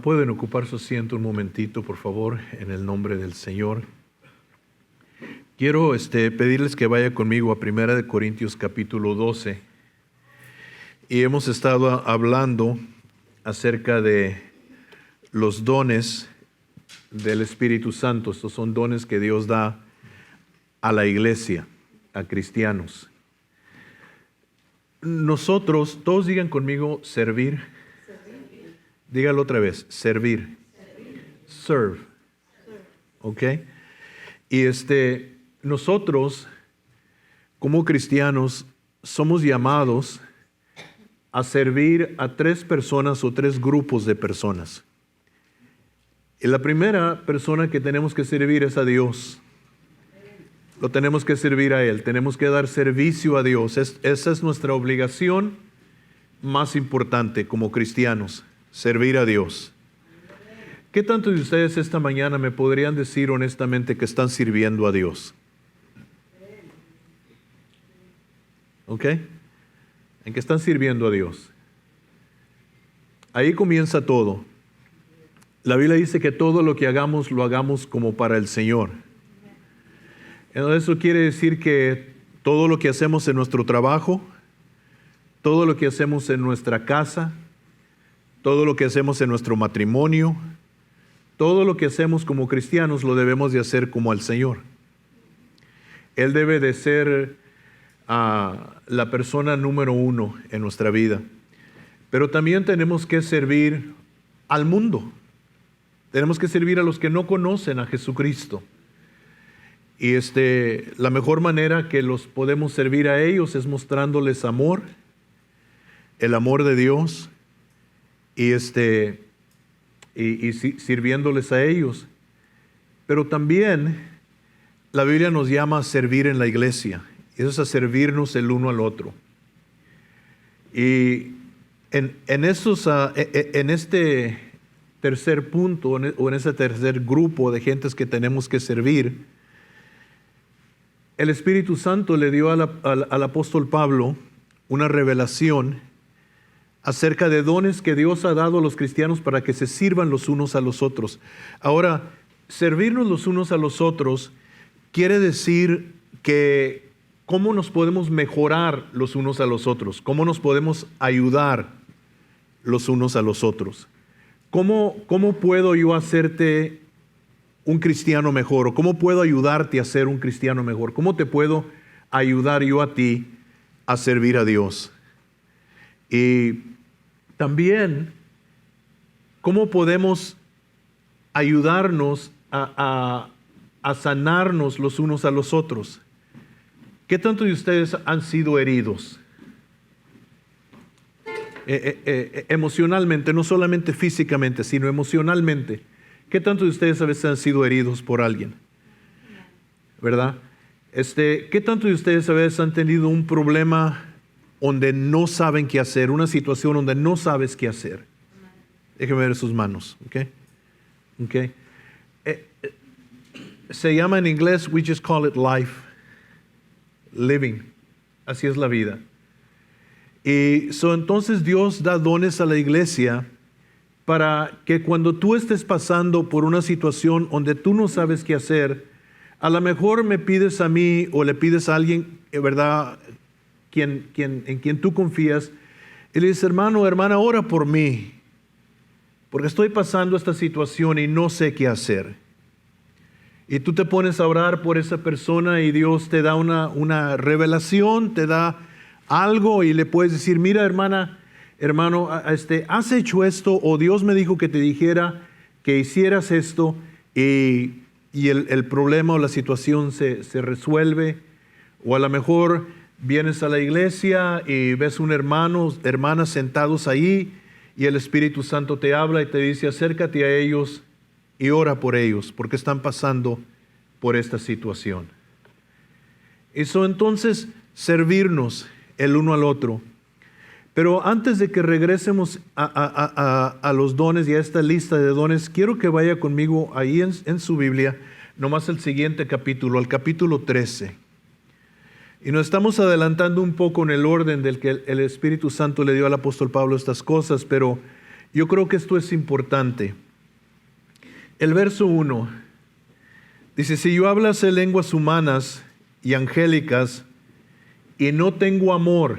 Pueden ocupar su asiento un momentito, por favor, en el nombre del Señor. Quiero pedirles que vaya conmigo a 1 Corintios capítulo 12. Y hemos estado hablando acerca de los dones del Espíritu Santo. Estos son dones que Dios da a la iglesia, a cristianos. Nosotros, todos digan conmigo, servir. Dígalo otra vez, servir. Serve. ¿Ok? Y nosotros, como cristianos, somos llamados a servir a 3 personas o 3 grupos de personas. Y la primera persona que tenemos que servir es a Dios. Lo tenemos que servir a Él, tenemos que dar servicio a Dios. Esa es nuestra obligación más importante como cristianos, servir a Dios. ¿Qué tantos de ustedes esta mañana me podrían decir honestamente que están sirviendo a Dios? ¿Ok? ¿En qué están sirviendo a Dios? Ahí comienza todo. La Biblia dice que todo lo que hagamos, lo hagamos como para el Señor. Entonces eso quiere decir que todo lo que hacemos en nuestro trabajo, todo lo que hacemos en nuestra casa, todo lo que hacemos en nuestro matrimonio, todo lo que hacemos como cristianos lo debemos de hacer como al Señor. Él debe de ser la persona número 1 en nuestra vida. Pero también tenemos que servir al mundo. Tenemos que servir a los que no conocen a Jesucristo. Y la mejor manera que los podemos servir a ellos es mostrándoles amor, el amor de Dios, y sirviéndoles a ellos. Pero también la Biblia nos llama a servir en la iglesia. Eso es a servirnos el uno al otro. Y en este tercer punto, o en ese tercer grupo de gentes que tenemos que servir, el Espíritu Santo le dio al apóstol Pablo una revelación acerca de dones que Dios ha dado a los cristianos para que se sirvan los unos a los otros. Ahora, servirnos los unos a los otros quiere decir que cómo nos podemos mejorar los unos a los otros, cómo nos podemos ayudar los unos a los otros. ¿Cómo puedo yo hacerte un cristiano mejor? ¿O cómo puedo ayudarte a ser un cristiano mejor? ¿Cómo te puedo ayudar yo a ti a servir a Dios? Y también, ¿cómo podemos ayudarnos a sanarnos los unos a los otros? ¿Qué tanto de ustedes han sido heridos? Emocionalmente, no solamente físicamente, sino emocionalmente. ¿Qué tanto de ustedes a veces han sido heridos por alguien? ¿Verdad? ¿Qué tanto de ustedes a veces han tenido un problema donde no saben qué hacer, una situación donde no sabes qué hacer? Déjenme ver sus manos, ¿ok? Okay. Se llama en inglés, we just call it life, living. Así es la vida. Y entonces Dios da dones a la iglesia para que cuando tú estés pasando por una situación donde tú no sabes qué hacer, a lo mejor me pides a mí o le pides a alguien, ¿verdad?, en quien tú confías, y le dices, hermano, hermana, ora por mí, porque estoy pasando esta situación y no sé qué hacer. Y tú te pones a orar por esa persona y Dios te da una revelación, te da algo y le puedes decir, mira, hermana, hermano, has hecho esto, o Dios me dijo que te dijera que hicieras esto, y el problema o la situación se resuelve. O a lo mejor vienes a la iglesia y ves un hermano, hermanas sentados ahí, y el Espíritu Santo te habla y te dice, acércate a ellos y ora por ellos, porque están pasando por esta situación. Eso entonces, servirnos el uno al otro. Pero antes de que regresemos a los dones y a esta lista de dones, quiero que vaya conmigo ahí en su Biblia, nomás el siguiente capítulo, al capítulo 13. Y nos estamos adelantando un poco en el orden del que el Espíritu Santo le dio al apóstol Pablo estas cosas, pero Yo creo que esto es importante. El verso 1 dice, si yo hablase lenguas humanas y angélicas y no tengo amor,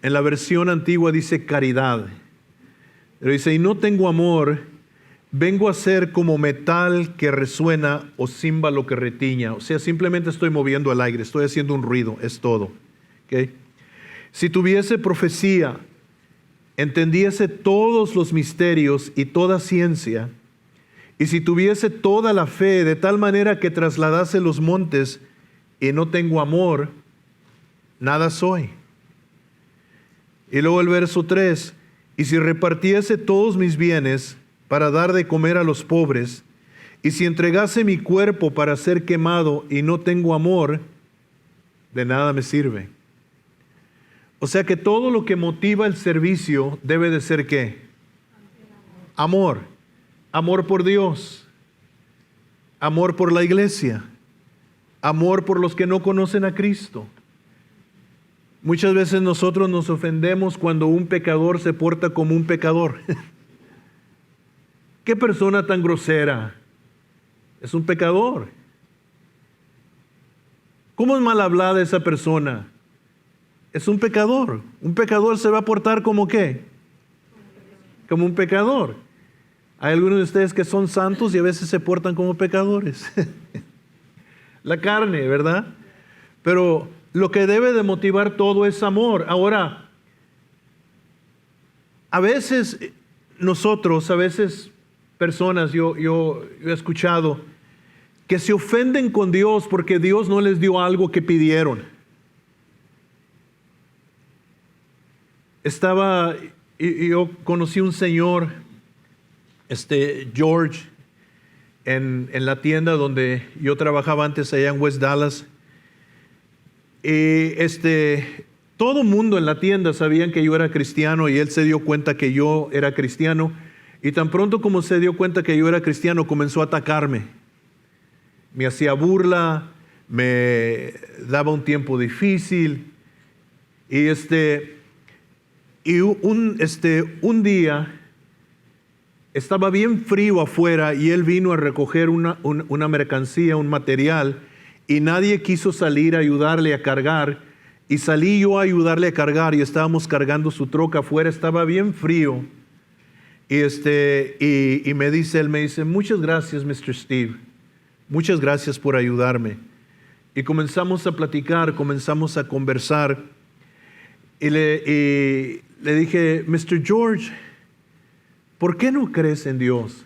en la versión antigua dice caridad, pero dice, y no tengo amor, vengo a ser como metal que resuena o címbalo que retiña. O sea, simplemente estoy moviendo el aire, estoy haciendo un ruido, es todo. ¿Okay? Si tuviese profecía, entendiese todos los misterios y toda ciencia, y si tuviese toda la fe de tal manera que trasladase los montes y no tengo amor, nada soy. Y luego el verso 3, y si repartiese todos mis bienes para dar de comer a los pobres, y si entregase mi cuerpo para ser quemado y no tengo amor, de nada me sirve. O sea que todo lo que motiva el servicio debe de ser ¿qué? Amor. Amor por Dios. Amor por la iglesia. Amor por los que no conocen a Cristo. Muchas veces nosotros nos ofendemos cuando un pecador se porta como un pecador. ¿Qué persona tan grosera? Es un pecador. ¿Cómo es mal hablada esa persona? Es un pecador. Un pecador se va a portar como ¿qué? Como un pecador. Hay algunos de ustedes que son santos y a veces se portan como pecadores. La carne, ¿verdad? Pero lo que debe de motivar todo es amor. Ahora, a veces nosotros, a veces personas, yo he escuchado que se ofenden con Dios porque Dios no les dio algo que pidieron. Yo conocí un señor, George, en la tienda donde yo trabajaba antes allá en West Dallas. Y todo el mundo en la tienda sabían que yo era cristiano y él se dio cuenta que yo era cristiano. Y tan pronto como se dio cuenta que yo era cristiano, comenzó a atacarme. Me hacía burla, me daba un tiempo difícil. Y un día estaba bien frío afuera y él vino a recoger una mercancía, un material, y nadie quiso salir a ayudarle a cargar. Y salí yo a ayudarle a cargar y estábamos cargando su troca afuera, estaba bien frío. Y me dice, muchas gracias, Mr. Steve. Muchas gracias por ayudarme. Y comenzamos a platicar, comenzamos a conversar. Y le dije, Mr. George, ¿por qué no crees en Dios?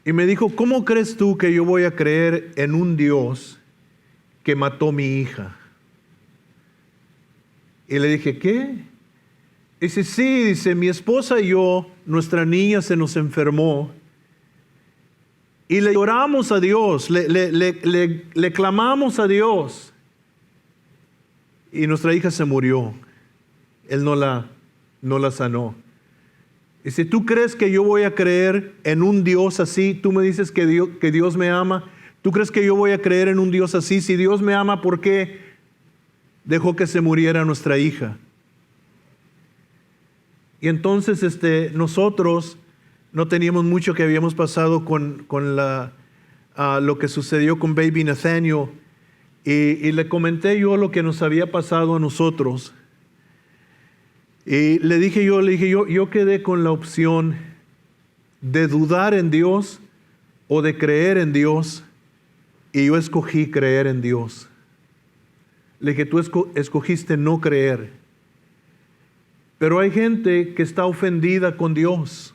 Y me dijo, ¿cómo crees tú que yo voy a creer en un Dios que mató a mi hija? Y le dije, ¿qué? Dice, sí, dice, mi esposa y yo, nuestra niña se nos enfermó. Y le oramos a Dios, le clamamos a Dios. Y nuestra hija se murió. Él no la sanó. Dice, ¿tú crees que yo voy a creer en un Dios así? Tú me dices que Dios me ama. ¿Tú crees que yo voy a creer en un Dios así? Si Dios me ama, ¿por qué dejó que se muriera nuestra hija? Y entonces nosotros no teníamos mucho que habíamos pasado con lo que sucedió con Baby Nathaniel. Y le comenté yo lo que nos había pasado a nosotros. Y le dije yo quedé con la opción de dudar en Dios o de creer en Dios. Y yo escogí creer en Dios. Le dije, tú escogiste no creer. Pero hay gente que está ofendida con Dios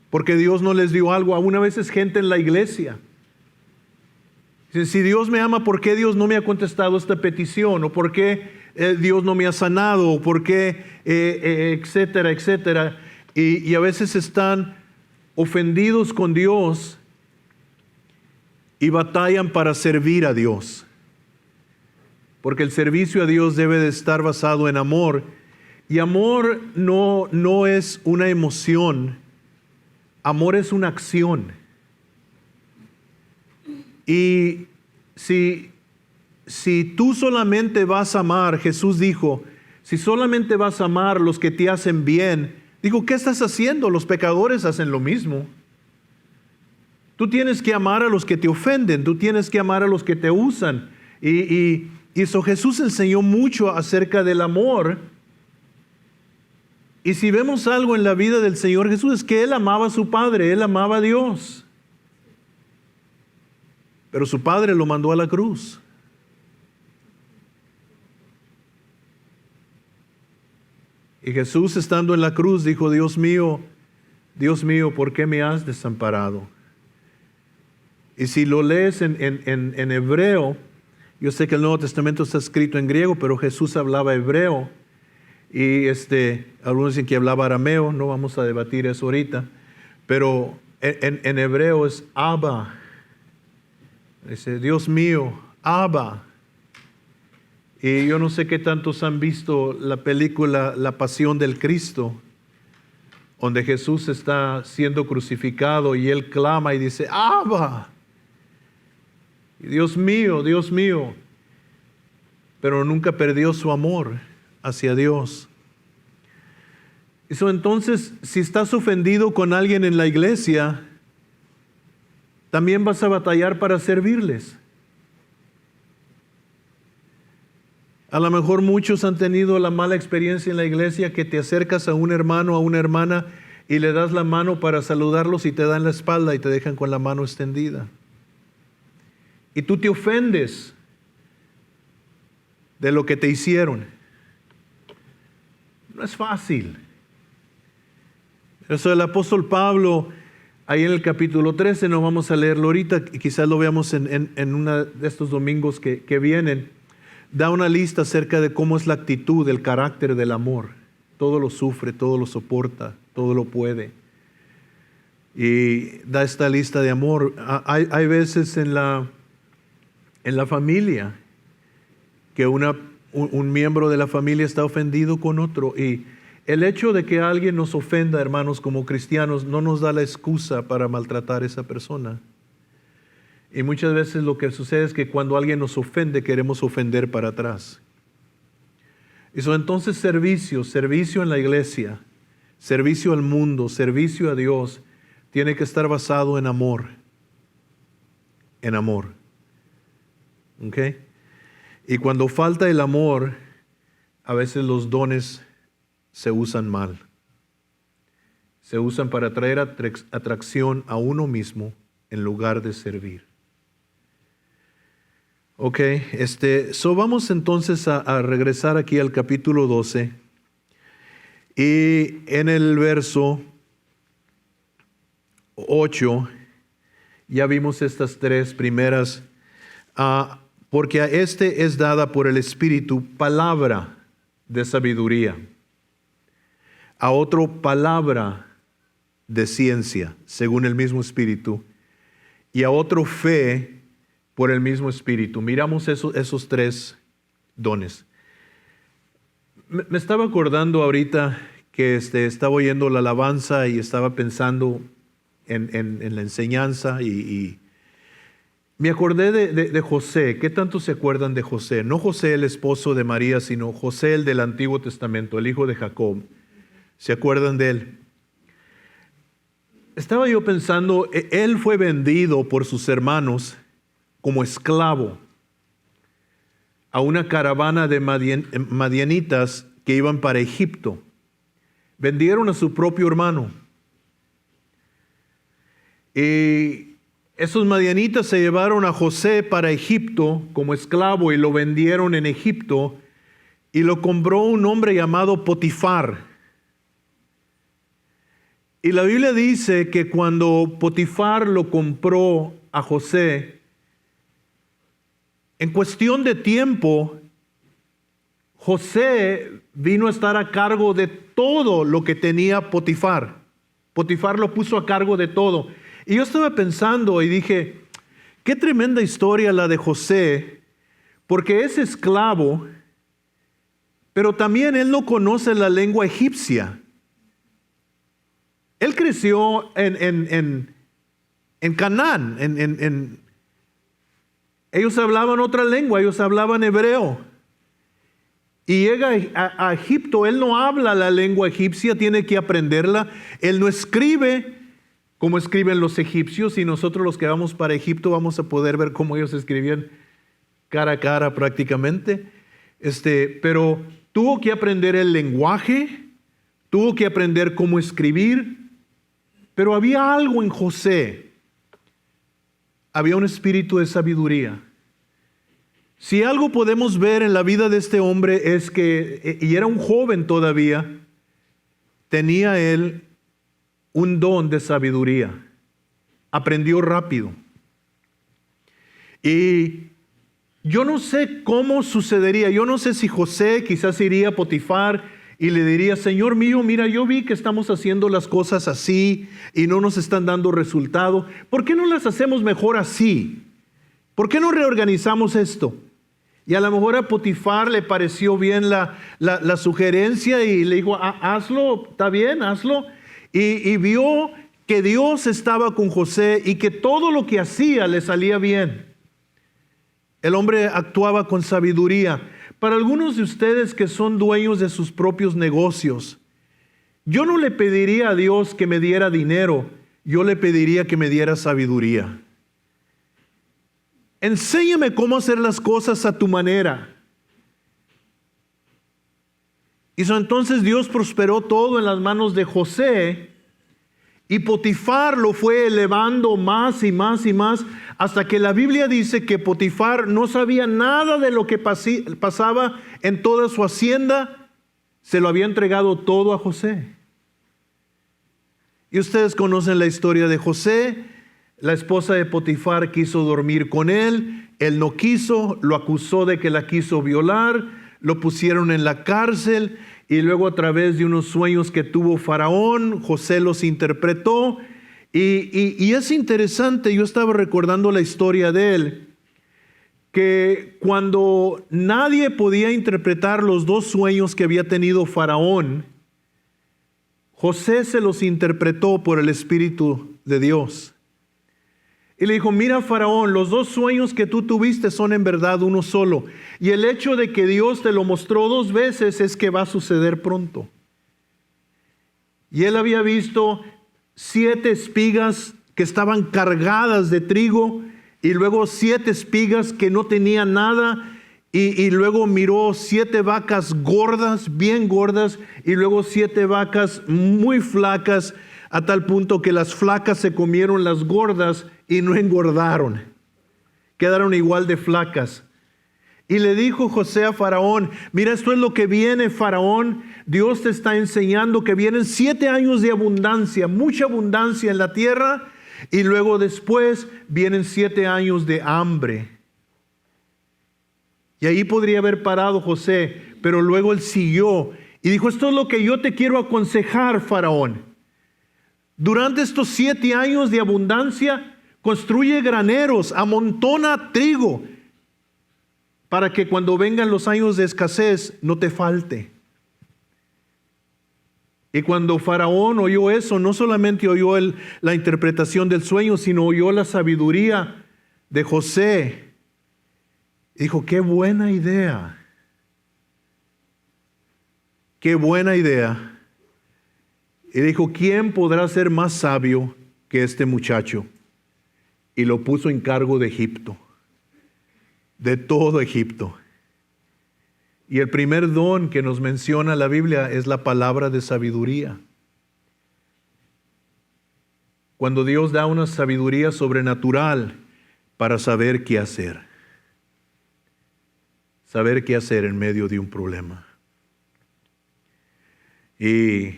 porque Dios no les dio algo. Aún a veces gente en la iglesia. Si Dios me ama, ¿por qué Dios no me ha contestado esta petición? ¿O por qué Dios no me ha sanado? ¿O por qué? Etcétera, etcétera. Y a veces están ofendidos con Dios y batallan para servir a Dios. Porque el servicio a Dios debe de estar basado en amor. Y amor no es una emoción. Amor es una acción. Y si tú solamente vas a amar, Jesús dijo, si solamente vas a amar los que te hacen bien, Digo, ¿qué estás haciendo? Los pecadores hacen lo mismo. Tú tienes que amar a los que te ofenden, tú tienes que amar a los que te usan. Y eso Jesús enseñó mucho acerca del amor. Y si vemos algo en la vida del Señor Jesús es que Él amaba a su Padre, Él amaba a Dios. Pero su Padre lo mandó a la cruz. Y Jesús, estando en la cruz, dijo, Dios mío, ¿por qué me has desamparado? Y si lo lees en hebreo, yo sé que el Nuevo Testamento está escrito en griego, pero Jesús hablaba hebreo. Y algunos dicen que hablaba arameo, no vamos a debatir eso ahorita. Pero en hebreo es Abba. Dice, Dios mío, Abba. Y yo no sé qué tantos han visto la película La Pasión del Cristo, donde Jesús está siendo crucificado y Él clama y dice, Abba. Y Dios mío. Pero nunca perdió su amor hacia Dios. Entonces, si estás ofendido con alguien en la iglesia, también vas a batallar para servirles. A lo mejor muchos han tenido la mala experiencia en la iglesia que te acercas a un hermano, a una hermana y le das la mano para saludarlos y te dan la espalda y te dejan con la mano extendida. Y tú te ofendes de lo que te hicieron. No es fácil. Eso el apóstol Pablo, ahí en el capítulo 13, no vamos a leerlo ahorita, quizás lo veamos en uno de estos domingos que vienen, da una lista acerca de cómo es la actitud, el carácter del amor. Todo lo sufre, todo lo soporta, todo lo puede. Y da esta lista de amor. Hay veces en la familia que un miembro de la familia está ofendido con otro, y el hecho de que alguien nos ofenda, hermanos, como cristianos, no nos da la excusa para maltratar a esa persona. Y muchas veces lo que sucede es que cuando alguien nos ofende, queremos ofender para atrás. Entonces servicio en la iglesia, servicio al mundo, servicio a Dios, tiene que estar basado en amor. En amor. ¿Ok? Y cuando falta el amor, a veces los dones se usan mal. Se usan para traer atracción a uno mismo en lugar de servir. Ok, vamos entonces a regresar aquí al capítulo 12. Y en el verso 8, ya vimos estas tres primeras. Porque a es dada por el Espíritu palabra de sabiduría, a otro palabra de ciencia, según el mismo Espíritu, y a otro fe por el mismo Espíritu. Miramos esos tres dones. Me estaba acordando ahorita que estaba oyendo la alabanza y estaba pensando en la enseñanza y me acordé de José. ¿Qué tanto se acuerdan de José? No José el esposo de María, sino José el del Antiguo Testamento, el hijo de Jacob. ¿Se acuerdan de él? Estaba yo pensando, él fue vendido por sus hermanos como esclavo a una caravana de madianitas que iban para Egipto. Vendieron a su propio hermano. Y esos madianitas se llevaron a José para Egipto como esclavo y lo vendieron en Egipto, y lo compró un hombre llamado Potifar. Y la Biblia dice que cuando Potifar lo compró a José, en cuestión de tiempo, José vino a estar a cargo de todo lo que tenía Potifar. Potifar lo puso a cargo de todo. Y yo estaba pensando y dije, qué tremenda historia la de José, porque es esclavo, pero también él no conoce la lengua egipcia. Él creció en Canaán, ellos hablaban otra lengua, ellos hablaban hebreo. y llega a Egipto. Él no habla la lengua egipcia, tiene que aprenderla. Él no escribe como escriben los egipcios, y nosotros los que vamos para Egipto vamos a poder ver cómo ellos escribían cara a cara prácticamente. Pero tuvo que aprender el lenguaje, tuvo que aprender cómo escribir, pero había algo en José. Había un espíritu de sabiduría. Si algo podemos ver en la vida de este hombre es que, y era un joven todavía, tenía él un don de sabiduría. Aprendió rápido. Y yo no sé cómo sucedería. Yo no sé si José quizás iría a Potifar y le diría: Señor mío, mira, yo vi que estamos haciendo las cosas así y no nos están dando resultado. ¿Por qué no las hacemos mejor así? ¿Por qué no reorganizamos esto? Y a lo mejor a Potifar le pareció bien la sugerencia y le dijo: hazlo, está bien, hazlo. Y vio que Dios estaba con José y que todo lo que hacía le salía bien. El hombre actuaba con sabiduría. Para algunos de ustedes que son dueños de sus propios negocios, yo no le pediría a Dios que me diera dinero, yo le pediría que me diera sabiduría. Enséñame cómo hacer las cosas a tu manera. Y entonces Dios prosperó todo en las manos de José, y Potifar lo fue elevando más y más y más, hasta que la Biblia dice que Potifar no sabía nada de lo que pasaba en toda su hacienda. Se lo había entregado todo a José. Y ustedes conocen la historia de José. La esposa de Potifar quiso dormir con él. Él no quiso, lo acusó de que la quiso violar. Lo pusieron en la cárcel. Y luego, a través de unos sueños que tuvo Faraón, José los interpretó. Y es interesante, yo estaba recordando la historia de él, que cuando nadie podía interpretar los dos sueños que había tenido Faraón, José se los interpretó por el Espíritu de Dios. Y le dijo: mira, Faraón, los dos sueños que tú tuviste son en verdad uno solo. Y el hecho de que Dios te lo mostró dos veces es que va a suceder pronto. Y él había visto 7 espigas que estaban cargadas de trigo, y luego 7 espigas que no tenían nada, y luego miró 7 vacas gordas, bien gordas, y luego 7 vacas muy flacas, a tal punto que las flacas se comieron las gordas y no engordaron. Quedaron igual de flacas. Y le dijo José a Faraón: mira, esto es lo que viene, Faraón. Dios te está enseñando que vienen 7 años de abundancia, mucha abundancia en la tierra, y luego después vienen 7 años de hambre. Y ahí podría haber parado José, pero luego él siguió y dijo: esto es lo que yo te quiero aconsejar, Faraón. Durante estos 7 años de abundancia, construye graneros, amontona trigo, para que cuando vengan los años de escasez no te falte. Y cuando Faraón oyó eso, no solamente oyó la interpretación del sueño, sino oyó la sabiduría de José. Dijo: qué buena idea. Qué buena idea. Y dijo: ¿quién podrá ser más sabio que este muchacho? Y lo puso en cargo de Egipto, de todo Egipto. Y el primer don que nos menciona la Biblia es la palabra de sabiduría. Cuando Dios da una sabiduría sobrenatural para saber qué hacer. Saber qué hacer en medio de un problema. Y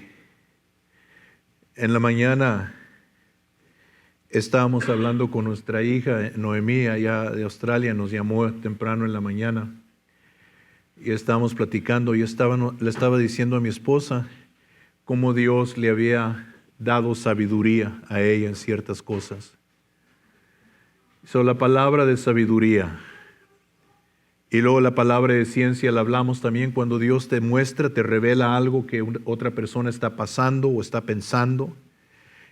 en la mañana estábamos hablando con nuestra hija Noemí, allá de Australia. Nos llamó temprano en la mañana y estábamos platicando. Yo le estaba diciendo a mi esposa cómo Dios le había dado sabiduría a ella en ciertas cosas. La palabra de sabiduría. Y luego la palabra de ciencia la hablamos también cuando Dios te muestra, te revela algo que otra persona está pasando o está pensando.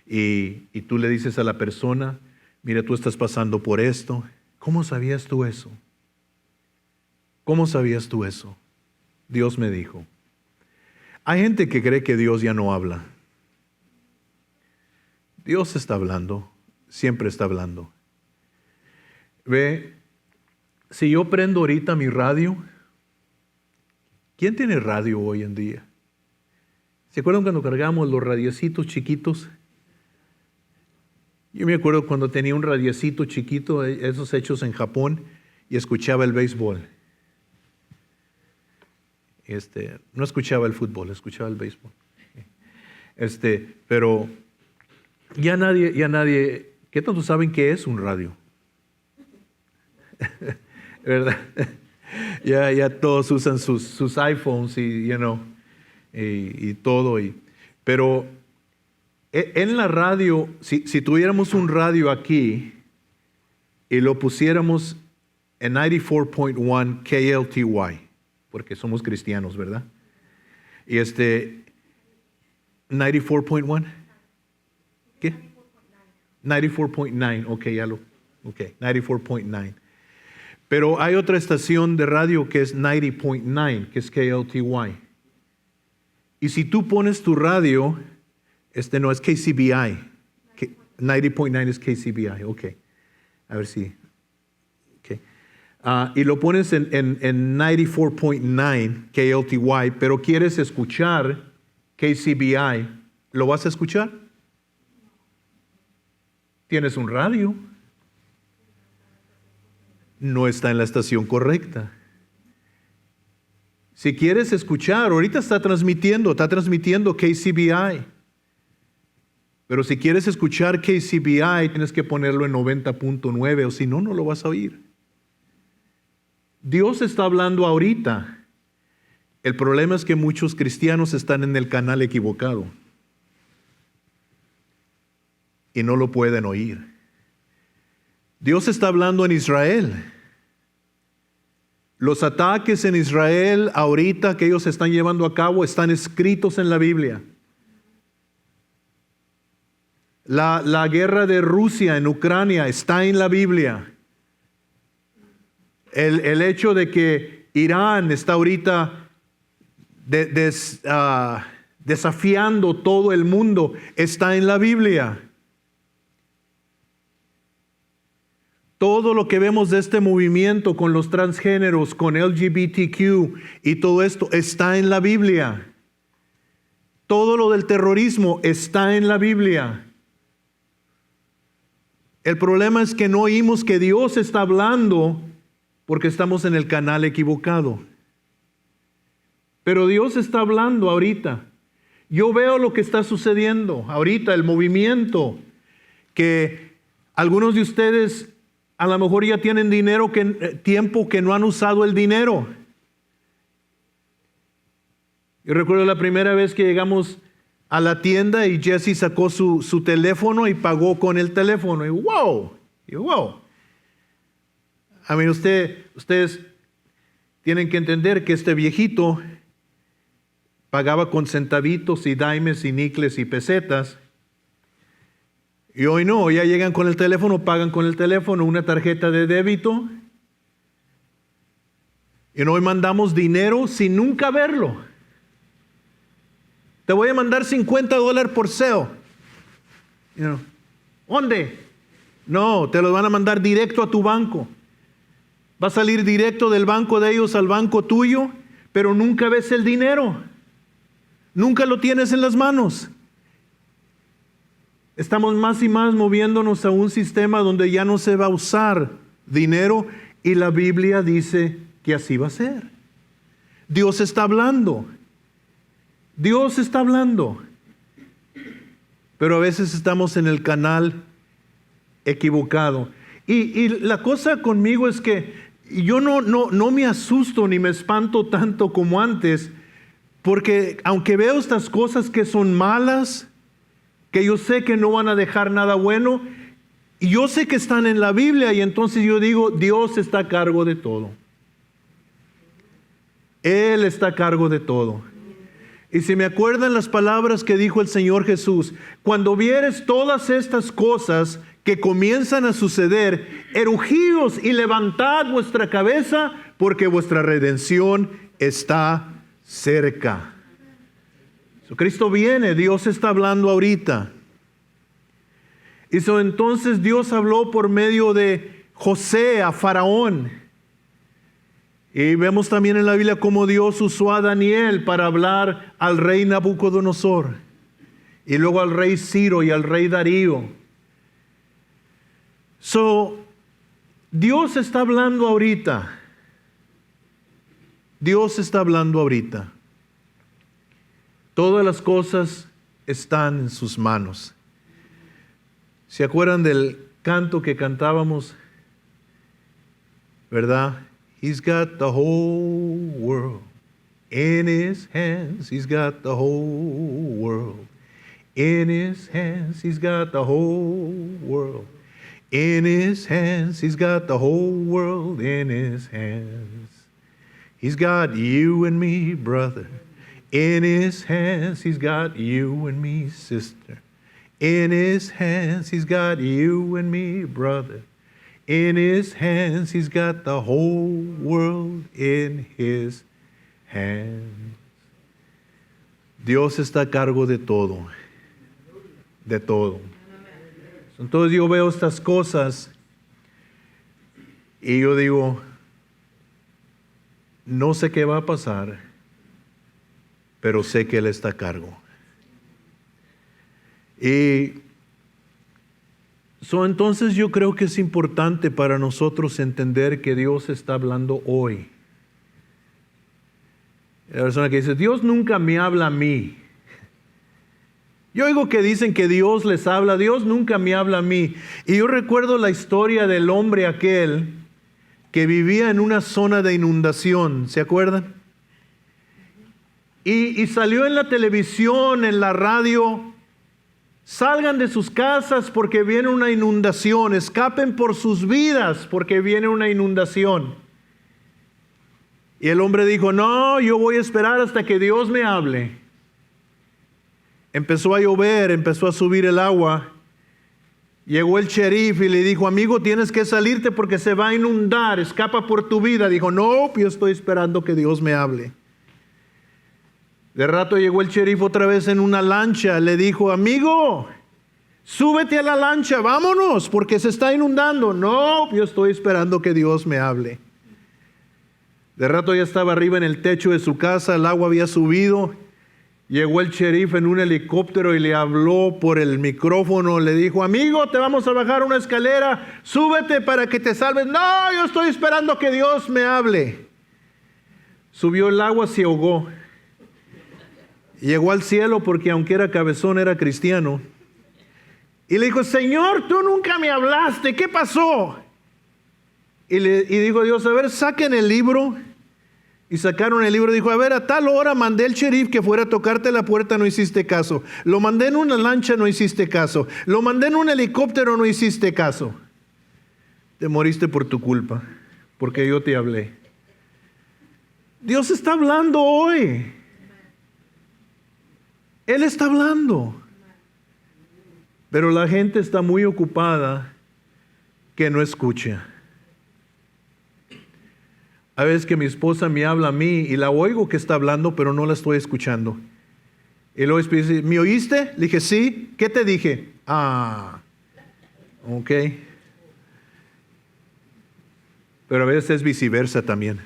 Y tú le dices a la persona: mira, tú estás pasando por esto. ¿Cómo sabías tú eso? ¿Cómo sabías tú eso? Dios me dijo. Hay gente que cree que Dios ya no habla. Dios está hablando, siempre está hablando. Ve, si yo prendo ahorita mi radio, ¿quién tiene radio hoy en día? ¿Se acuerdan cuando cargamos los radiecitos chiquitos? Yo me acuerdo cuando tenía un radiecito chiquito, esos hechos en Japón, y escuchaba el béisbol. No escuchaba el fútbol, escuchaba el béisbol. Pero ya nadie, ¿qué tanto saben qué es un radio? ¿Verdad? Ya todos usan sus iPhones y todo. Pero en la radio, si tuviéramos un radio aquí y lo pusiéramos en 94.1 KLTY, porque somos cristianos, ¿verdad? Y 94.1, ¿qué? 94.9, ok, 94.9. Pero hay otra estación de radio que es 90.9, que es KLTY. Y si tú pones tu radio, no es KCBI, 90.9 es KCBI, ok. A ver si, ok. Y lo pones en 94.9 KLTY, pero quieres escuchar KCBI, ¿lo vas a escuchar? Tienes un radio. No está en la estación correcta. Si quieres escuchar, ahorita está transmitiendo KCBI. Pero si quieres escuchar KCBI, tienes que ponerlo en 90.9 o si no, no lo vas a oír. Dios está hablando ahorita. El problema es que muchos cristianos están en el canal equivocado y no lo pueden oír. Dios está hablando en Israel. Los ataques en Israel ahorita que ellos están llevando a cabo están escritos en la Biblia. La guerra de Rusia en Ucrania está en la Biblia. El hecho de que Irán está ahorita desafiando todo el mundo está en la Biblia. Todo lo que vemos de este movimiento con los transgéneros, con LGBTQ y todo esto está en la Biblia. Todo lo del terrorismo está en la Biblia. El problema es que no oímos que Dios está hablando porque estamos en el canal equivocado. Pero Dios está hablando ahorita. Yo veo lo que está sucediendo ahorita, el movimiento, que algunos de ustedes a lo mejor ya tienen tiempo que no han usado el dinero. Yo recuerdo la primera vez que llegamos a la tienda y Jesse sacó su teléfono y pagó con el teléfono. Y wow. A mí ustedes tienen que entender que este viejito pagaba con centavitos y dimes y nicles y pesetas. Y hoy no, ya llegan con el teléfono, pagan con el teléfono, una tarjeta de débito. Y hoy mandamos dinero sin nunca verlo. Te voy a mandar $50 por SEO. ¿Dónde? No, te lo van a mandar directo a tu banco. Va a salir directo del banco de ellos al banco tuyo, pero nunca ves el dinero. Nunca lo tienes en las manos. Estamos más y más moviéndonos a un sistema donde ya no se va a usar dinero y la Biblia dice que así va a ser. Dios está hablando. Dios está hablando. Pero a veces estamos en el canal equivocado. Y la cosa conmigo es que yo no me asusto ni me espanto tanto como antes, porque aunque veo estas cosas que son malas, que yo sé que no van a dejar nada bueno, y yo sé que están en la Biblia, y entonces yo digo, Dios está a cargo de todo. Él está a cargo de todo. Y si me acuerdan las palabras que dijo el Señor Jesús, cuando vieres todas estas cosas que comienzan a suceder, erugíos y levantad vuestra cabeza, porque vuestra redención está cerca. Cristo viene, Dios está hablando ahorita. Y entonces Dios habló por medio de José a Faraón. Y vemos también en la Biblia cómo Dios usó a Daniel para hablar al rey Nabucodonosor. Y luego al rey Ciro y al rey Darío. Dios está hablando ahorita. Dios está hablando ahorita. Todas las cosas están en sus manos. ¿Se acuerdan del canto que cantábamos? ¿Verdad? He's got the whole world in his hands. He's got the whole world in his hands. He's got the whole world in his hands. He's got the whole world in his hands. He's got you and me, brother. In his hands, he's got you and me, sister. In his hands, he's got you and me, brother. In his hands, he's got the whole world in his hands. Dios está a cargo de todo. De todo. Entonces yo veo estas cosas y yo digo, no sé qué va a pasar, pero sé que Él está a cargo. Y entonces yo creo que es importante para nosotros entender que Dios está hablando hoy. La persona que dice, Dios nunca me habla a mí. Yo oigo que dicen que Dios les habla, Dios nunca me habla a mí. Y yo recuerdo la historia del hombre aquel que vivía en una zona de inundación, ¿se acuerdan? Y salió en la televisión, en la radio, salgan de sus casas porque viene una inundación, escapen por sus vidas porque viene una inundación. Y el hombre dijo, no, yo voy a esperar hasta que Dios me hable. Empezó a llover, empezó a subir el agua. Llegó el sheriff y le dijo, amigo, tienes que salirte porque se va a inundar, escapa por tu vida. Dijo, no, yo estoy esperando que Dios me hable. De rato llegó el sheriff otra vez en una lancha, le dijo, amigo, súbete a la lancha, vámonos, porque se está inundando. No, yo estoy esperando que Dios me hable. De rato ya estaba arriba en el techo de su casa, el agua había subido. Llegó el sheriff en un helicóptero y le habló por el micrófono, le dijo, amigo, te vamos a bajar una escalera, súbete para que te salves. No, yo estoy esperando que Dios me hable. Subió el agua, se ahogó. Llegó al cielo porque aunque era cabezón, era cristiano. Y le dijo, Señor, tú nunca me hablaste, ¿qué pasó? Y dijo Dios, a ver, saquen el libro. Y sacaron el libro, dijo, a ver, a tal hora mandé al sheriff que fuera a tocarte la puerta, no hiciste caso. Lo mandé en una lancha, no hiciste caso. Lo mandé en un helicóptero, no hiciste caso. Te moriste por tu culpa, porque yo te hablé. Dios está hablando hoy. Él está hablando. Pero la gente está muy ocupada que no escucha. A veces que mi esposa me habla a mí y la oigo que está hablando, pero no la estoy escuchando. Y luego dice, ¿me oíste? Le dije, sí. ¿Qué te dije? Ah, ok. Pero a veces es viceversa también.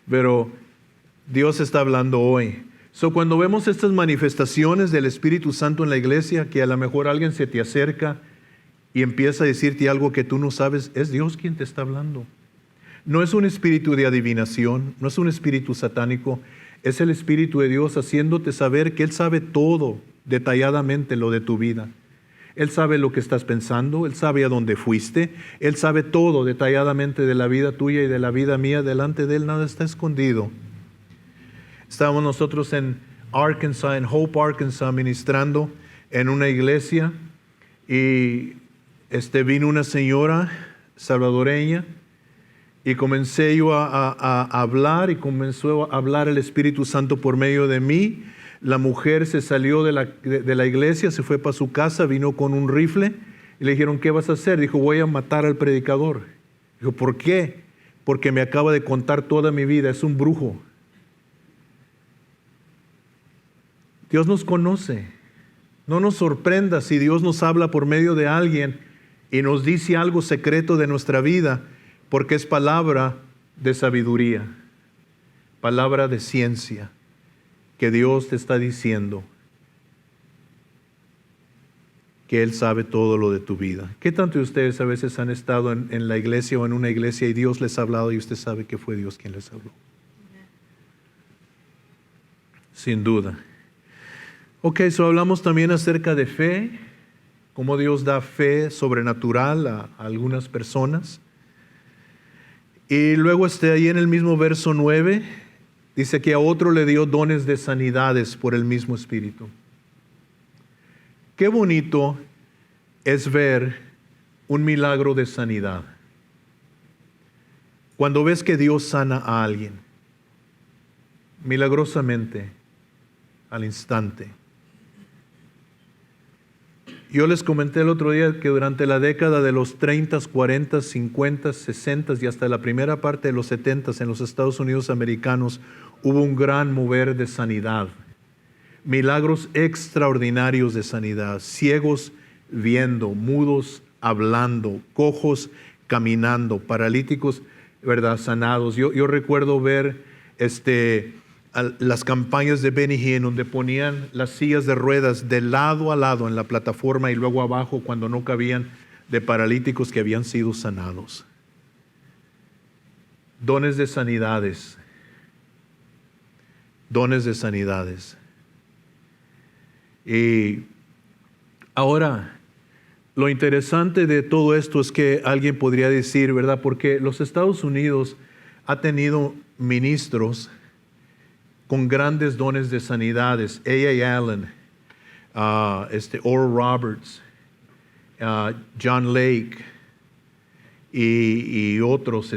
Pero Dios está hablando hoy. Cuando vemos estas manifestaciones del Espíritu Santo en la iglesia, que a lo mejor alguien se te acerca y empieza a decirte algo que tú no sabes, es Dios quien te está hablando. No es un espíritu de adivinación, no es un espíritu satánico, es el Espíritu de Dios haciéndote saber que Él sabe todo detalladamente lo de tu vida. Él sabe lo que estás pensando, Él sabe a dónde fuiste, Él sabe todo detalladamente de la vida tuya y de la vida mía. Delante de Él nada está escondido. Estábamos nosotros en Arkansas, en Hope, Arkansas, ministrando en una iglesia y vino una señora salvadoreña. Y comencé yo a hablar y comenzó a hablar el Espíritu Santo por medio de mí. La mujer se salió de la iglesia, se fue para su casa, vino con un rifle y le dijeron, ¿qué vas a hacer? Dijo, voy a matar al predicador. Dijo, ¿por qué? Porque me acaba de contar toda mi vida, es un brujo. Dios nos conoce. No nos sorprenda si Dios nos habla por medio de alguien y nos dice algo secreto de nuestra vida, porque es palabra de sabiduría, palabra de ciencia, que Dios te está diciendo que Él sabe todo lo de tu vida. ¿Qué tanto de ustedes a veces han estado en la iglesia o en una iglesia y Dios les ha hablado y usted sabe que fue Dios quien les habló? Sin duda. Ok, hablamos también acerca de fe, cómo Dios da fe sobrenatural a algunas personas. Y luego ahí en el mismo verso 9, dice que a otro le dio dones de sanidades por el mismo Espíritu. Qué bonito es ver un milagro de sanidad. Cuando ves que Dios sana a alguien, milagrosamente, al instante. Yo les comenté el otro día que durante la década de los 30, 40, 50, 60 y hasta la primera parte de los 70 en los Estados Unidos americanos hubo un gran mover de sanidad. Milagros extraordinarios de sanidad. Ciegos viendo, mudos hablando, cojos caminando, paralíticos, ¿verdad?, sanados. Yo recuerdo ver las campañas de Benny Hinn, donde ponían las sillas de ruedas de lado a lado en la plataforma y luego abajo cuando no cabían, de paralíticos que habían sido sanados. Dones de sanidades. Dones de sanidades. Y ahora, lo interesante de todo esto es que alguien podría decir, ¿verdad? Porque los Estados Unidos ha tenido ministros con grandes dones de sanidades. A.A. Allen, Oral Roberts, John Lake y otros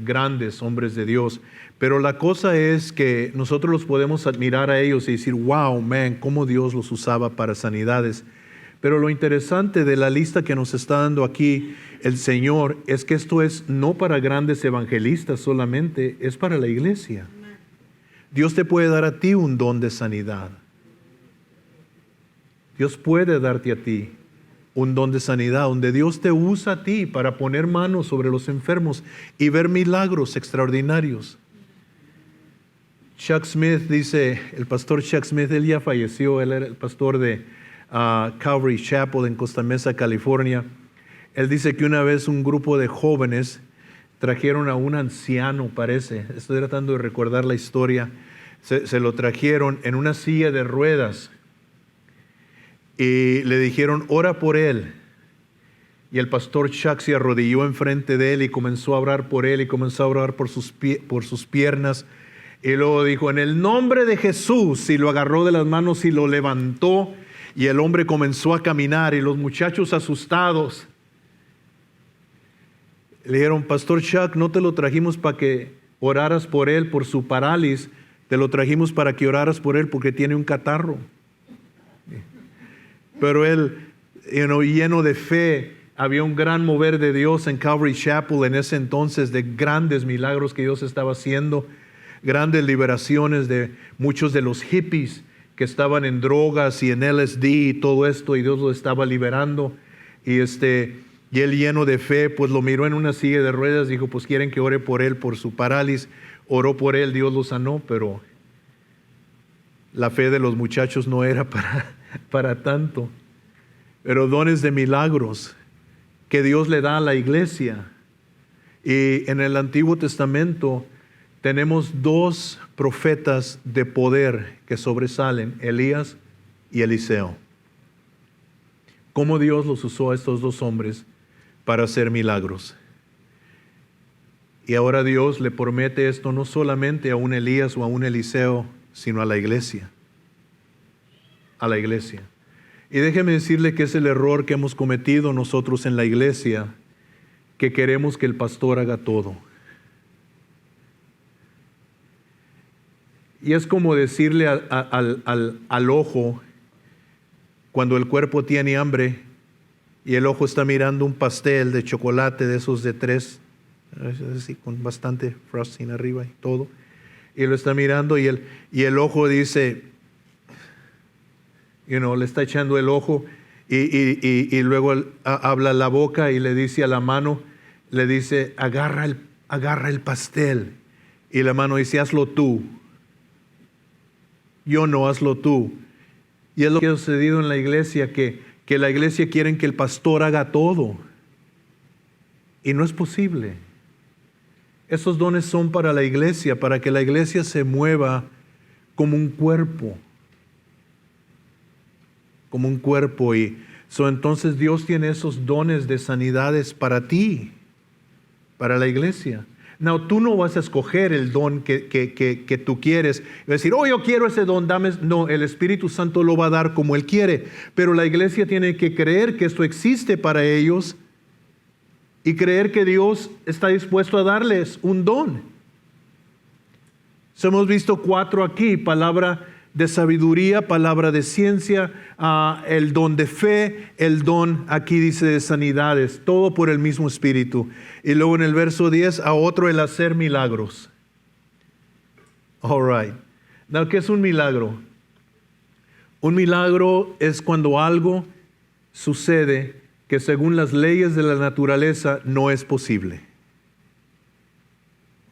grandes hombres de Dios. Pero la cosa es que nosotros los podemos admirar a ellos y decir, wow, man, cómo Dios los usaba para sanidades. Pero lo interesante de la lista que nos está dando aquí el Señor es que esto es no para grandes evangelistas solamente, es para la iglesia. Dios te puede dar a ti un don de sanidad. Dios puede darte a ti un don de sanidad, donde Dios te usa a ti para poner manos sobre los enfermos y ver milagros extraordinarios. Chuck Smith dice, el pastor Chuck Smith, él ya falleció, él era el pastor de Calvary Chapel en Costa Mesa, California. Él dice que una vez un grupo de jóvenes trajeron a un anciano, parece, estoy tratando de recordar la historia, se lo trajeron en una silla de ruedas y le dijeron, ora por él. Y el pastor Chuck se arrodilló enfrente de él y comenzó a orar por él y comenzó a orar por sus piernas. Y luego dijo, en el nombre de Jesús, y lo agarró de las manos y lo levantó, y el hombre comenzó a caminar, y los muchachos asustados le dijeron, pastor Chuck, no te lo trajimos para que oraras por él, por su parálisis, te lo trajimos para que oraras por él porque tiene un catarro. Pero él, lleno de fe, había un gran mover de Dios en Calvary Chapel en ese entonces, de grandes milagros que Dios estaba haciendo, grandes liberaciones de muchos de los hippies que estaban en drogas y en LSD y todo esto, y Dios lo estaba liberando. Y él, lleno de fe, pues lo miró en una silla de ruedas, dijo, pues quieren que ore por él, por su parálisis. Oró por él, Dios lo sanó, pero la fe de los muchachos no era para tanto. Pero dones de milagros que Dios le da a la iglesia. Y en el Antiguo Testamento tenemos dos profetas de poder que sobresalen, Elías y Eliseo. Cómo Dios los usó a estos dos hombres para hacer milagros. Y ahora Dios le promete esto no solamente a un Elías o a un Eliseo, sino a la iglesia. A la iglesia. Y déjeme decirle que es el error que hemos cometido nosotros en la iglesia, que queremos que el pastor haga todo. Y es como decirle al ojo, cuando el cuerpo tiene hambre y el ojo está mirando un pastel de chocolate de esos de 3, así, con bastante frosting arriba y todo, y lo está mirando y el ojo dice, Le está echando el ojo y luego habla la boca y le dice a la mano, le dice, agarra el pastel. Y la mano dice, hazlo tú. Yo no, hazlo tú. Y es lo que ha sucedido en la iglesia, que la iglesia quiere que el pastor haga todo. Y no es posible. Esos dones son para la iglesia, para que la iglesia se mueva como un cuerpo. Como un cuerpo. Y entonces Dios tiene esos dones de sanidades para ti, para la iglesia. No, tú no vas a escoger el don que tú quieres. Y decir, yo quiero ese don, dame. No, el Espíritu Santo lo va a dar como Él quiere. Pero la iglesia tiene que creer que esto existe para ellos y creer que Dios está dispuesto a darles un don. Hemos visto 4 aquí: palabra de sabiduría, palabra de ciencia, el don de fe, el don, aquí dice, de sanidades, todo por el mismo Espíritu. Y luego en el verso 10, a otro el hacer milagros. All right. Now, ¿qué es un milagro? Un milagro es cuando algo sucede que según las leyes de la naturaleza no es posible.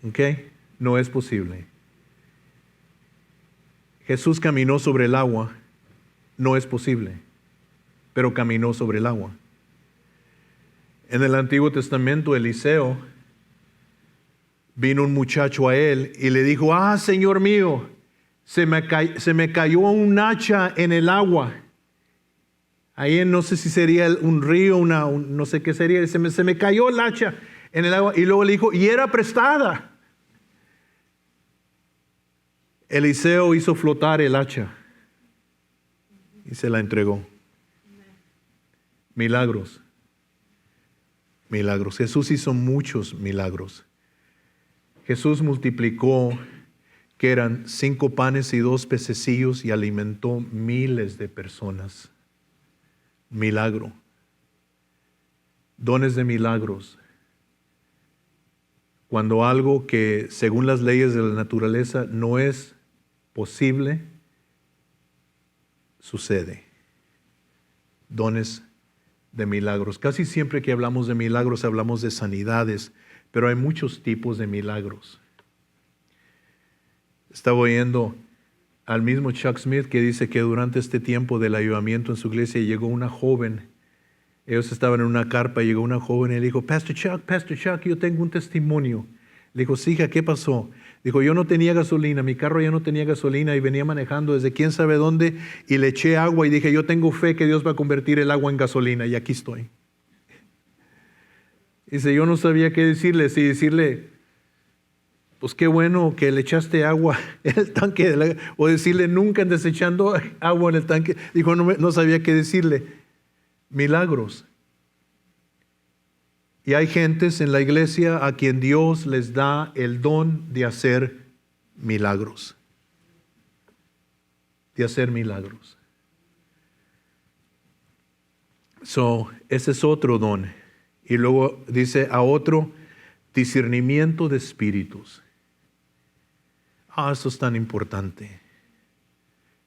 ¿Ok? No es posible. Jesús caminó sobre el agua, no es posible, pero caminó sobre el agua. En el Antiguo Testamento, Eliseo, vino un muchacho a él y le dijo, Señor mío, se me cayó un hacha en el agua. Ahí no sé si sería un río, no sé qué sería, se me cayó el hacha en el agua. Y luego le dijo, y era prestada. Eliseo hizo flotar el hacha y se la entregó. Milagros. Milagros. Jesús hizo muchos milagros. Jesús multiplicó, que eran 5 panes y 2 pececillos, y alimentó miles de personas. Milagro. Dones de milagros. Cuando algo que según las leyes de la naturaleza no es posible, sucede. Dones de milagros. Casi siempre que hablamos de milagros hablamos de sanidades, pero hay muchos tipos de milagros. Estaba oyendo al mismo Chuck Smith que dice que durante este tiempo del avivamiento en su iglesia llegó una joven. Ellos estaban en una carpa y llegó una joven y le dijo, Pastor Chuck, yo tengo un testimonio. Le dijo, sí, hija, ¿qué pasó? Dijo, yo no tenía gasolina, mi carro ya no tenía gasolina y venía manejando desde quién sabe dónde y le eché agua y dije, yo tengo fe que Dios va a convertir el agua en gasolina y aquí estoy. Dice, yo no sabía qué decirle, si decirle, pues qué bueno que le echaste agua en el tanque, o decirle, nunca andes echando agua en el tanque. Dijo, no sabía qué decirle. Milagros. Y hay gentes en la iglesia a quien Dios les da el don de hacer milagros. De hacer milagros. Ese es otro don. Y luego dice a otro, discernimiento de espíritus. Eso es tan importante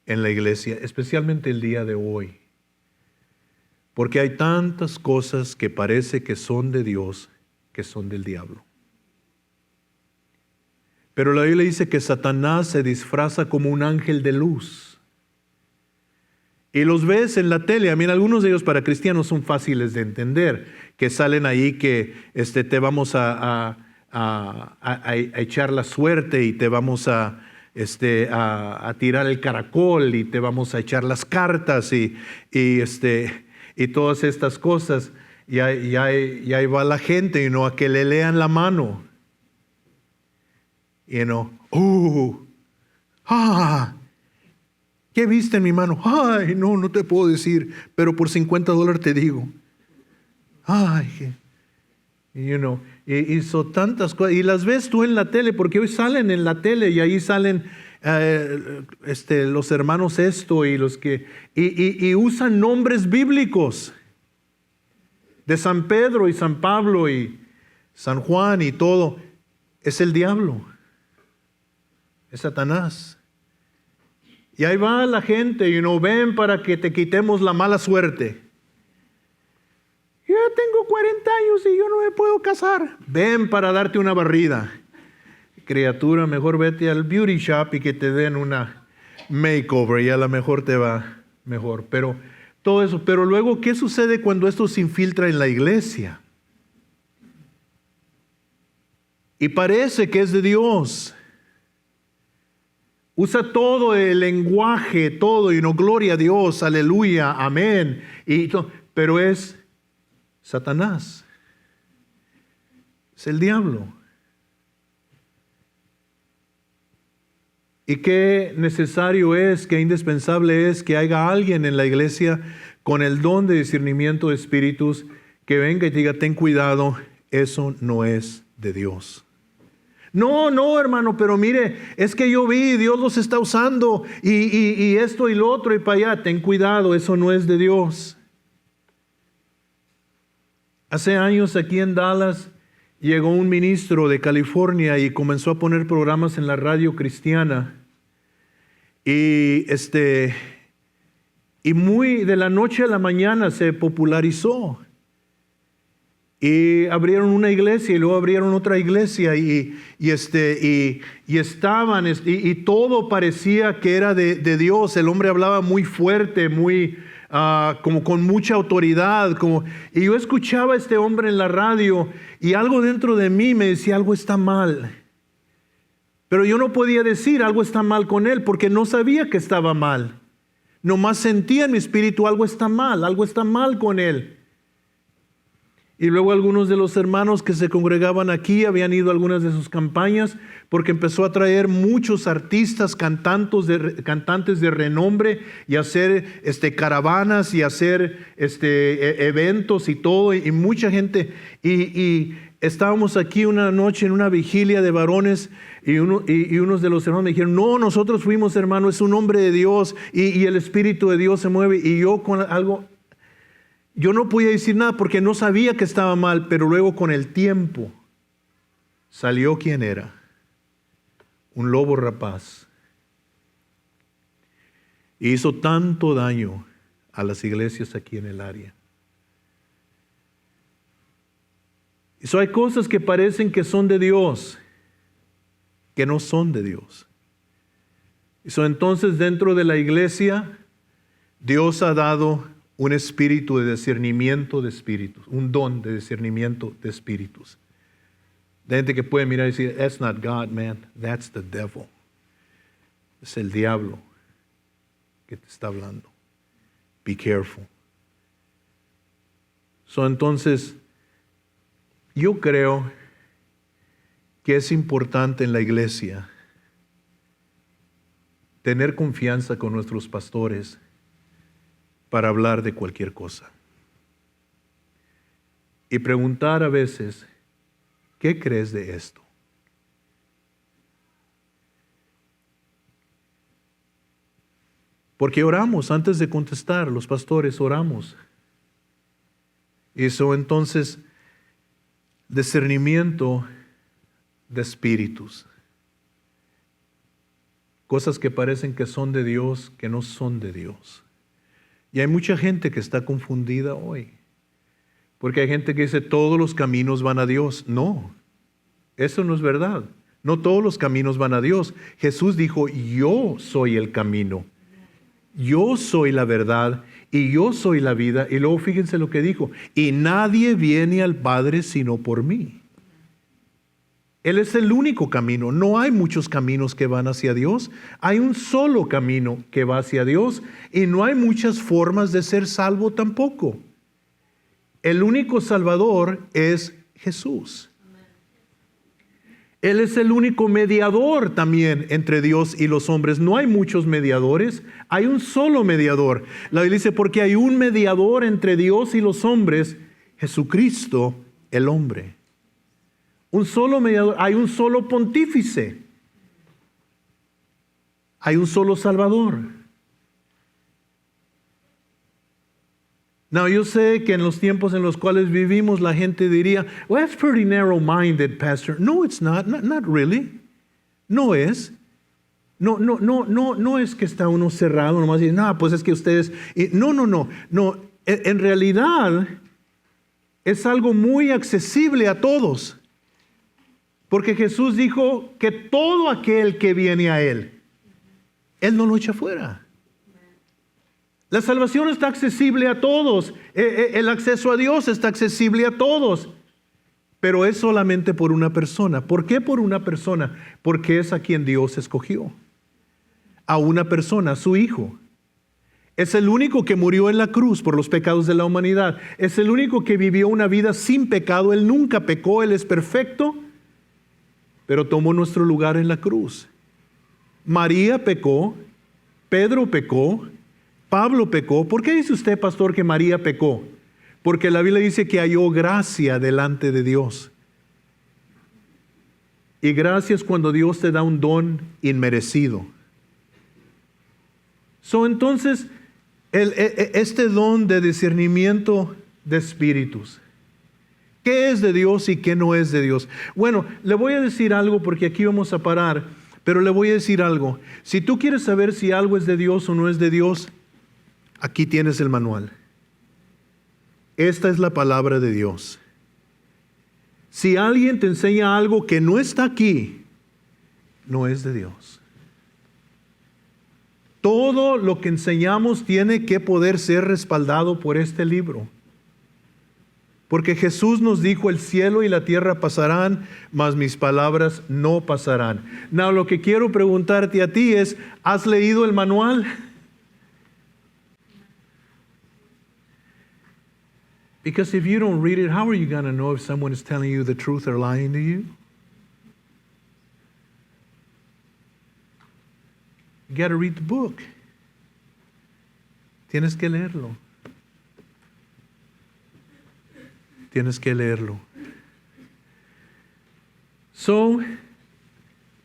en la iglesia, especialmente el día de hoy. Porque hay tantas cosas que parece que son de Dios, que son del diablo. Pero la Biblia dice que Satanás se disfraza como un ángel de luz. Y los ves en la tele. Algunos de ellos para cristianos son fáciles de entender. Que salen ahí que te vamos a echar la suerte y te vamos a tirar el caracol y te vamos a echar las cartas y todas estas cosas, y ahí va la gente, a que le lean la mano. ¿Qué viste en mi mano? Ay, no te puedo decir, pero por $50 te digo. Ay, y son tantas cosas, y las ves tú en la tele, porque hoy salen en la tele, y ahí salen los hermanos y los que y usan nombres bíblicos de San Pedro y San Pablo y San Juan y todo. Es el diablo, es Satanás. Y ahí va la gente, ven para que te quitemos la mala suerte. Yo tengo 40 años y yo no me puedo casar. Ven para darte una barrida. Criatura, mejor vete al beauty shop y que te den una makeover y a lo mejor te va mejor. Pero todo eso. Pero luego, ¿qué sucede cuando esto se infiltra en la iglesia? Y parece que es de Dios. Usa todo el lenguaje, todo, gloria a Dios, aleluya, amén. Pero es Satanás. Es el diablo. Y qué necesario es, qué indispensable es que haya alguien en la iglesia con el don de discernimiento de espíritus que venga y diga, ten cuidado, eso no es de Dios. No, hermano, pero mire, es que yo vi, Dios los está usando y esto y lo otro y para allá. Ten cuidado, eso no es de Dios. Hace años aquí en Dallas llegó un ministro de California y comenzó a poner programas en la radio cristiana. Y muy de la noche a la mañana se popularizó. Y abrieron una iglesia y luego abrieron otra iglesia y estaban y todo parecía que era de Dios. El hombre hablaba muy fuerte, muy como con mucha autoridad. Y yo escuchaba a este hombre en la radio y algo dentro de mí me decía, algo está mal. Pero yo no podía decir algo está mal con él porque no sabía que estaba mal. Nomás sentía en mi espíritu algo está mal con él. Y luego algunos de los hermanos que se congregaban aquí habían ido a algunas de sus campañas porque empezó a traer muchos artistas, cantantes de renombre y hacer caravanas y hacer eventos y todo y mucha gente. Y estábamos aquí una noche en una vigilia de varones y unos de los hermanos me dijeron, no, nosotros fuimos, hermano, es un hombre de Dios y el Espíritu de Dios se mueve. Y yo con algo... Yo no podía decir nada porque no sabía que estaba mal, pero luego con el tiempo salió quien era, un lobo rapaz. Y hizo tanto daño a las iglesias aquí en el área. Hay cosas que parecen que son de Dios, que no son de Dios. Entonces dentro de la iglesia, Dios ha dado un espíritu de discernimiento de espíritus, un don de discernimiento de espíritus. De gente que puede mirar y decir, that's not God, man, that's the devil. Es el diablo que te está hablando. Be careful. Entonces, yo creo que es importante en la iglesia tener confianza con nuestros pastores para hablar de cualquier cosa. Y preguntar a veces, ¿qué crees de esto? Porque oramos antes de contestar, los pastores oramos. Entonces, discernimiento de espíritus. Cosas que parecen que son de Dios, que no son de Dios. Y hay mucha gente que está confundida hoy. Porque hay gente que dice, todos los caminos van a Dios. No, eso no es verdad. No todos los caminos van a Dios. Jesús dijo, yo soy el camino. Yo soy la verdad y yo soy la vida. Y luego fíjense lo que dijo, y nadie viene al Padre sino por mí. Él es el único camino. No hay muchos caminos que van hacia Dios. Hay un solo camino que va hacia Dios y no hay muchas formas de ser salvo tampoco. El único Salvador es Jesús. Él es el único mediador también entre Dios y los hombres. No hay muchos mediadores, hay un solo mediador. La Biblia dice, porque hay un mediador entre Dios y los hombres, Jesucristo el hombre. Un solo mediador, hay un solo pontífice, hay un solo Salvador. Yo sé que en los tiempos en los cuales vivimos la gente diría, well, that's pretty narrow-minded, pastor. No, it's not really. No es. No es que está uno cerrado nomás y no, pues es que ustedes. No. En realidad es algo muy accesible a todos. Porque Jesús dijo que todo aquel que viene a Él no lo echa fuera. La salvación está accesible a todos. El acceso a Dios está accesible a todos. Pero es solamente por una persona. ¿Por qué por una persona? Porque es a quien Dios escogió. A una persona, a su Hijo. Es el único que murió en la cruz por los pecados de la humanidad. Es el único que vivió una vida sin pecado. Él nunca pecó, Él es perfecto, pero tomó nuestro lugar en la cruz. María pecó, Pedro pecó, Pablo pecó. ¿Por qué dice usted, pastor, que María pecó? Porque la Biblia dice que halló gracia delante de Dios. Y gracia es cuando Dios te da un don inmerecido. Entonces, este don de discernimiento de espíritus, ¿qué es de Dios y qué no es de Dios? Bueno, le voy a decir algo porque aquí vamos a parar, pero le voy a decir algo. Si tú quieres saber si algo es de Dios o no es de Dios, aquí tienes el manual. Esta es la palabra de Dios. Si alguien te enseña algo que no está aquí, no es de Dios. Todo lo que enseñamos tiene que poder ser respaldado por este libro. Porque Jesús nos dijo, el cielo y la tierra pasarán, mas mis palabras no pasarán. Now, lo que quiero preguntarte a ti es, ¿has leído el manual? Because if you don't read it, how are you going to know if someone is telling you the truth or lying to you? You got to read the book. Tienes que leerlo. Tienes que leerlo. Son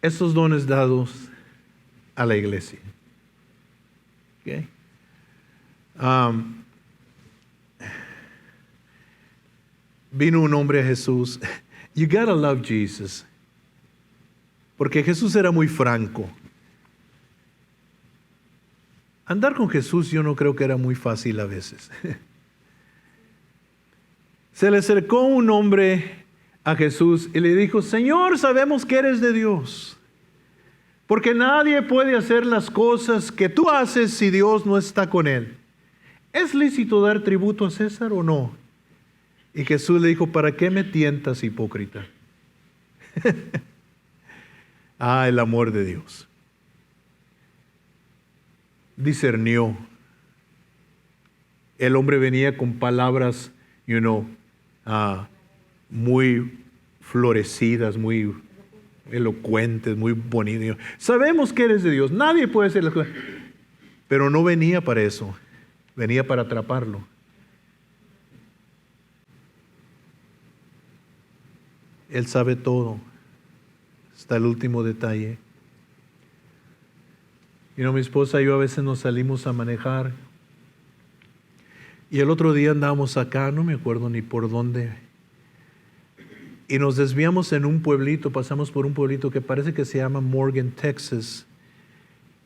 esos dones dados a la iglesia. Okay? Vino un hombre a Jesús. You gotta love Jesus. Porque Jesús era muy franco. Andar con Jesús yo no creo que era muy fácil a veces. Se le acercó un hombre a Jesús y le dijo, Señor, sabemos que eres de Dios, porque nadie puede hacer las cosas que tú haces si Dios no está con él. ¿Es lícito dar tributo a César o no? Y Jesús le dijo, ¿para qué me tientas, hipócrita? El amor de Dios. Discernió. El hombre venía con palabras, muy florecidas, muy elocuentes, muy bonitas. Sabemos que eres de Dios, nadie puede hacer las cosas. Pero no venía para eso, venía para atraparlo. Él sabe todo, hasta el último detalle. Mi esposa y yo a veces nos salimos a manejar. Y el otro día andábamos acá, no me acuerdo ni por dónde. Y nos desviamos en un pueblito, pasamos por un pueblito que parece que se llama Morgan, Texas.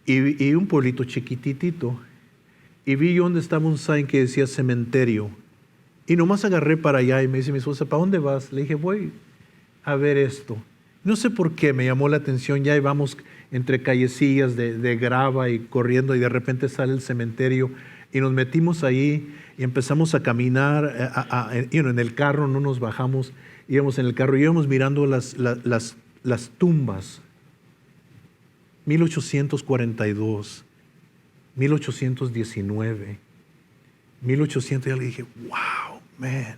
Y un pueblito chiquititito. Y vi yo donde estaba un sign que decía cementerio. Y nomás agarré para allá y me dice mi esposa, ¿para dónde vas? Le dije, voy a ver esto. No sé por qué me llamó la atención, ya íbamos entre callecillas de grava y corriendo y de repente sale el cementerio y nos metimos ahí y empezamos a caminar en el carro, no nos bajamos, íbamos en el carro y íbamos mirando las tumbas. 1842, 1819, 1800, y yo le dije, wow, man,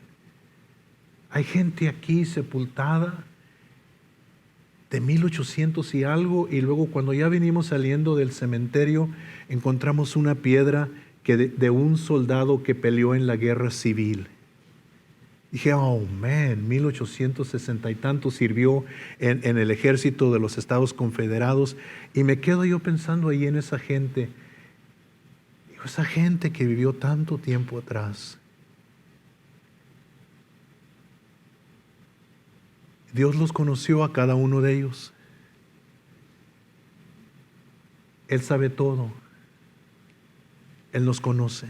hay gente aquí sepultada de 1800 y algo, y luego cuando ya venimos saliendo del cementerio, encontramos una piedra de un soldado que peleó en la guerra civil. Dije, oh man, 1860 y tanto sirvió en el ejército de los Estados Confederados, y me quedo yo pensando ahí en esa gente. Digo, esa gente que vivió tanto tiempo atrás. Dios los conoció a cada uno de ellos. Él sabe todo. Él nos conoce.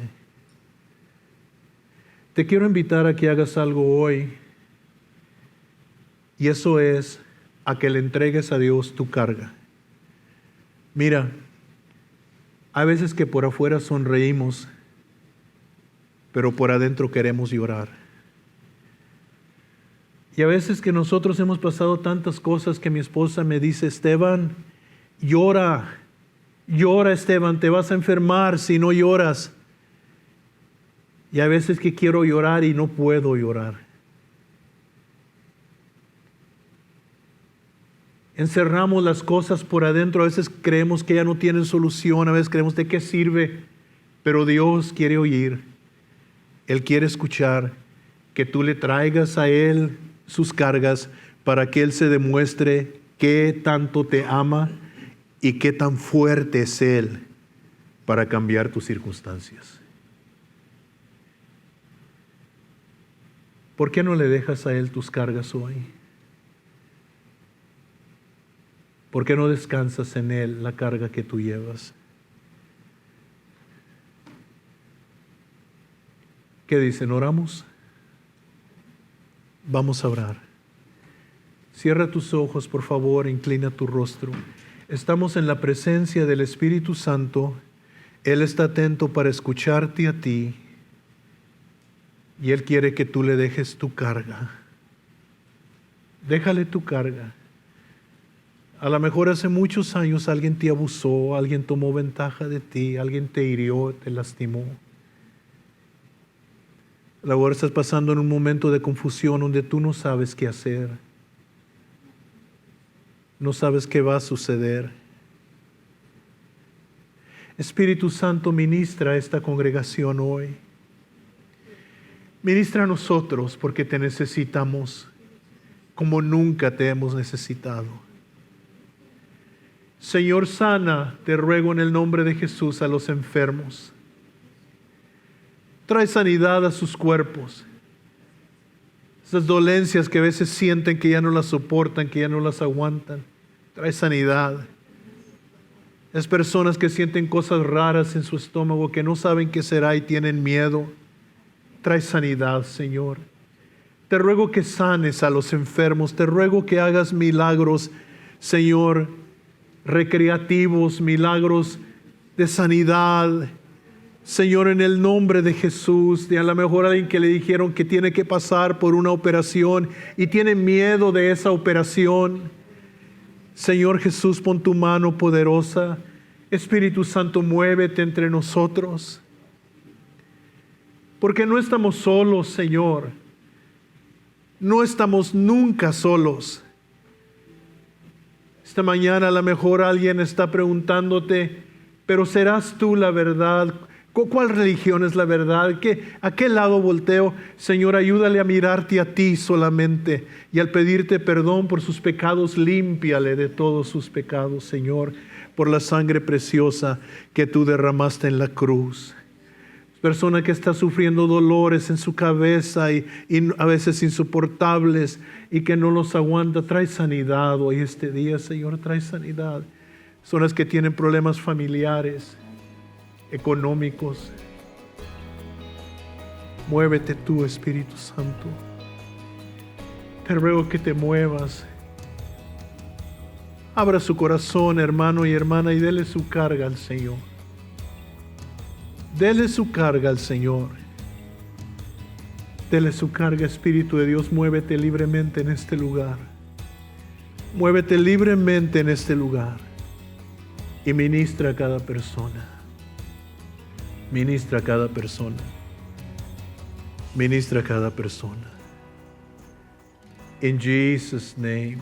Te quiero invitar a que hagas algo hoy, y eso es a que le entregues a Dios tu carga. Mira, hay veces que por afuera sonreímos, pero por adentro queremos llorar. Y a veces que nosotros hemos pasado tantas cosas que mi esposa me dice: Esteban, llora, llora Esteban, te vas a enfermar si no lloras. Y a veces que quiero llorar y no puedo llorar. Encerramos las cosas por adentro, a veces creemos que ya no tienen solución, a veces creemos de qué sirve, pero Dios quiere oír, Él quiere escuchar, que tú le traigas a Él sus cargas para que Él se demuestre qué tanto te ama y qué tan fuerte es Él para cambiar tus circunstancias. ¿Por qué no le dejas a Él tus cargas hoy? ¿Por qué no descansas en Él la carga que tú llevas? ¿Qué dicen? ¿Oramos? Vamos a orar. Cierra tus ojos, por favor, inclina tu rostro. Estamos en la presencia del Espíritu Santo. Él está atento para escucharte a ti. Y Él quiere que tú le dejes tu carga. Déjale tu carga. A lo mejor hace muchos años alguien te abusó, alguien tomó ventaja de ti, alguien te hirió, te lastimó. A lo mejor estás pasando en un momento de confusión donde tú no sabes qué hacer. No sabes qué va a suceder. Espíritu Santo, ministra a esta congregación hoy. Ministra a nosotros porque te necesitamos como nunca te hemos necesitado. Señor, sana, te ruego en el nombre de Jesús, a los enfermos. Trae sanidad a sus cuerpos. Esas dolencias que a veces sienten que ya no las soportan, que ya no las aguantan. Trae sanidad. Es personas que sienten cosas raras en su estómago, que no saben qué será y tienen miedo. Trae sanidad, Señor. Te ruego que sanes a los enfermos. Te ruego que hagas milagros, Señor, recreativos, milagros de sanidad. Señor, en el nombre de Jesús. De a lo mejor alguien que le dijeron que tiene que pasar por una operación y tiene miedo de esa operación. Señor Jesús, pon tu mano poderosa. Espíritu Santo, muévete entre nosotros. Porque no estamos solos, Señor. No estamos nunca solos. Esta mañana a lo mejor alguien está preguntándote, pero ¿serás tú la verdad? ¿Cuál religión es la verdad? ¿A qué lado volteo? Señor, ayúdale a mirarte a ti solamente y al pedirte perdón por sus pecados, límpiale de todos sus pecados, Señor, por la sangre preciosa que tú derramaste en la cruz. Persona que está sufriendo dolores en su cabeza y a veces insoportables y que no los aguanta, trae sanidad hoy este día, Señor, trae sanidad. Son las que tienen problemas familiares, económicos. Muévete tú, Espíritu Santo. Te ruego que te muevas. Abra su corazón, hermano y hermana, y dele su carga al Señor. Dele su carga al Señor. Dele su carga, Espíritu de Dios. Muévete libremente en este lugar. Muévete libremente en este lugar. Y ministra a cada persona. Ministra a cada persona. Ministra a cada persona. In Jesus' name.